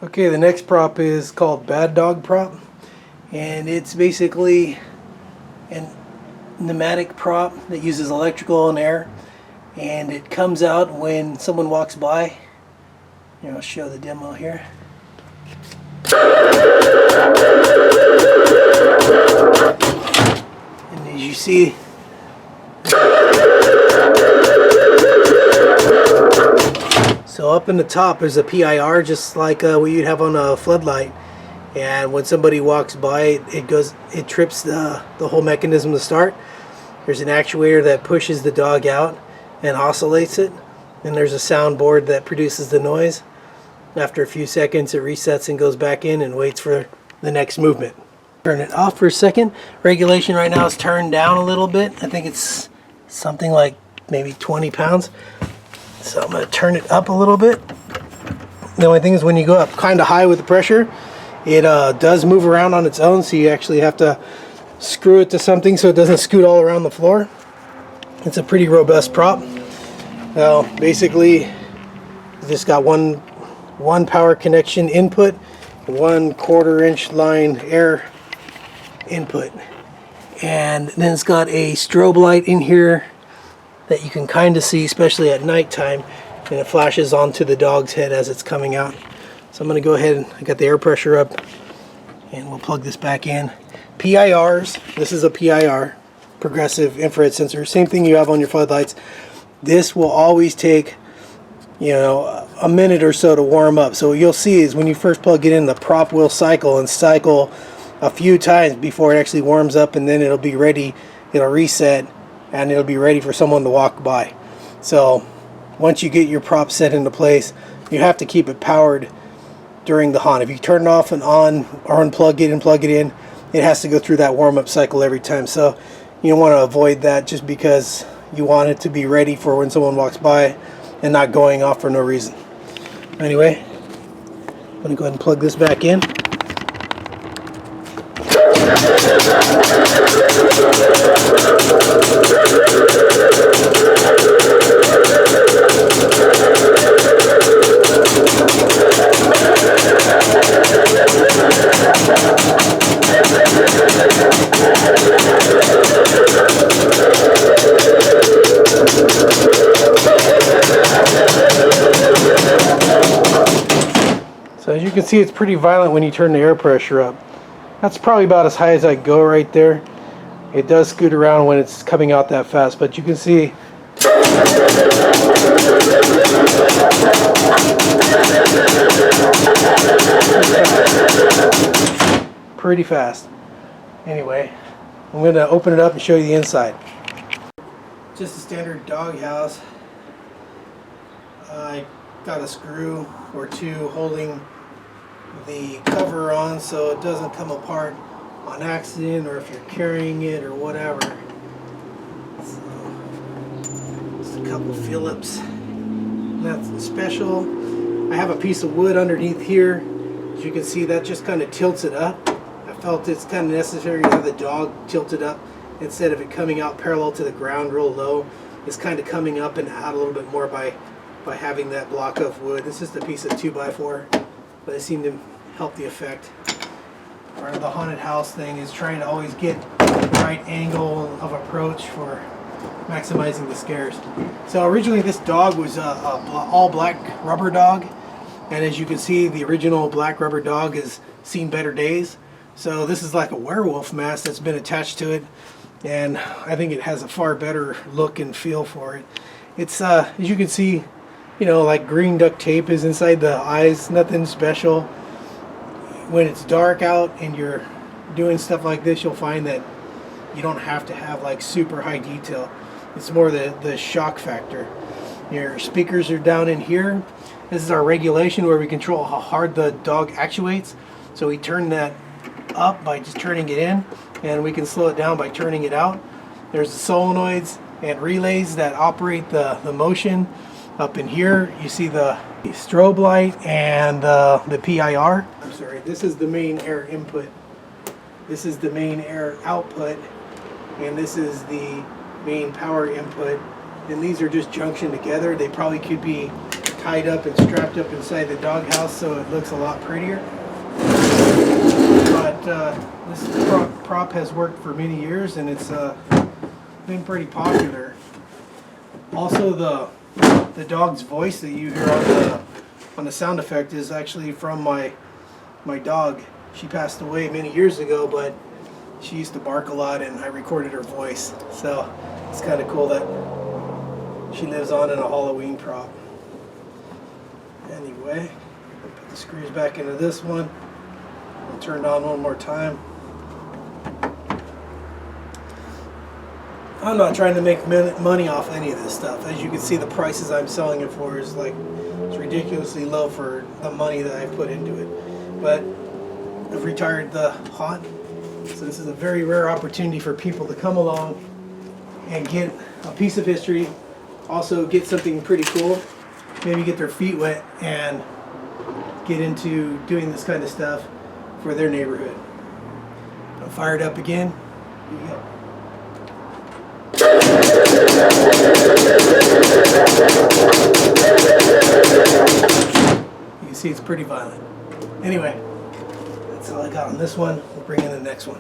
Okay, the next prop is called Bad Dog Prop, and it's basically a pneumatic prop that uses electrical and air, and it comes out when someone walks by. Here, I'll show the demo here. And as you see, so up in the top is a PIR, just like what you'd have on a floodlight. And when somebody walks by, it trips the whole mechanism to start. There's an actuator that pushes the dog out and oscillates it. And there's a sound board that produces the noise. After a few seconds, it resets and goes back in and waits for the next movement. Turn it off for a second. Regulation right now is turned down a little bit. I think it's something like maybe 20 pounds. So I'm going to turn it up a little bit. The only thing is when you go up kind of high with the pressure, it does move around on its own, so you actually have to screw it to something so it doesn't scoot all around the floor. It's a pretty robust prop. Now basically just got one power connection input, 1/4 inch line air input, and then it's got a strobe light in here that you can kind of see, especially at nighttime, and it flashes onto the dog's head as it's coming out. So I'm going to go ahead and I got the air pressure up, and we'll plug this back in. PIRs, this is a PIR, progressive infrared sensor, same thing you have on your floodlights. This will always take, you know, a minute or so to warm up. So what you'll see is when you first plug it in, the prop will cycle a few times before it actually warms up, and then it'll be ready, it'll reset, and it'll be ready for someone to walk by. So once you get your prop set into place, you have to keep it powered during the haunt. If you turn it off and on, or unplug it and plug it in, it has to go through that warm-up cycle every time. So you want to avoid that just because you want it to be ready for when someone walks by and not going off for no reason. Anyway, I'm going to go ahead and plug this back in. So as you can see, it's pretty violent when you turn the air pressure up. That's probably about as high as I go right there. It does scoot around when it's coming out that fast, but you can see pretty fast. Anyway, I'm going to open it up and show you the inside. Just a standard dog house. I got a screw or two holding the cover on so it doesn't come apart on accident, or if you're carrying it or whatever. So, just a couple Phillips, nothing special. I have a piece of wood underneath here. As you can see, that just kind of tilts it up. I felt it's kind of necessary to have the dog tilted up instead of it coming out parallel to the ground real low. It's kind of coming up and out a little bit more by having that block of wood. It's just a piece of 2x4, but it seemed to help the effect. Part of the haunted house thing is trying to always get the right angle of approach for maximizing the scares. So originally this dog was a all black rubber dog, and as you can see, the original black rubber dog has seen better days. So this is like a werewolf mask that's been attached to it, and I think it has a far better look and feel for it. It's as you can see, you know, like green duct tape is inside the eyes, nothing special. When it's dark out and you're doing stuff like this, you'll find that you don't have to have like super high detail. It's more the shock factor. Your speakers are down in here. This is our regulation where we control how hard the dog actuates. So we turn that up by just turning it in, and we can slow it down by turning it out. There's the solenoids and relays that operate the motion. Up in here you see the strobe light and the PIR. I'm sorry, this is the main air input, this is the main air output, and this is the main power input, and these are just junctioned together. They probably could be tied up and strapped up inside the doghouse, so it looks a lot prettier. But this prop has worked for many years, and it's been pretty popular. Also, the dog's voice that you hear on the sound effect is actually from my dog. She passed away many years ago, but she used to bark a lot, and I recorded her voice. So it's kind of cool that she lives on in a Halloween prop. Anyway, put the screws back into this one. I'll turn it on one more time. I'm not trying to make money off any of this stuff. As you can see, the prices I'm selling it for is like, it's ridiculously low for the money that I put into it. But I've retired the haunt, so this is a very rare opportunity for people to come along and get a piece of history, also get something pretty cool, maybe get their feet wet and get into doing this kind of stuff for their neighborhood. I'll fire it up again. Here you go. You can see it's pretty violent. Anyway, that's all I got on this one. We'll bring in the next one.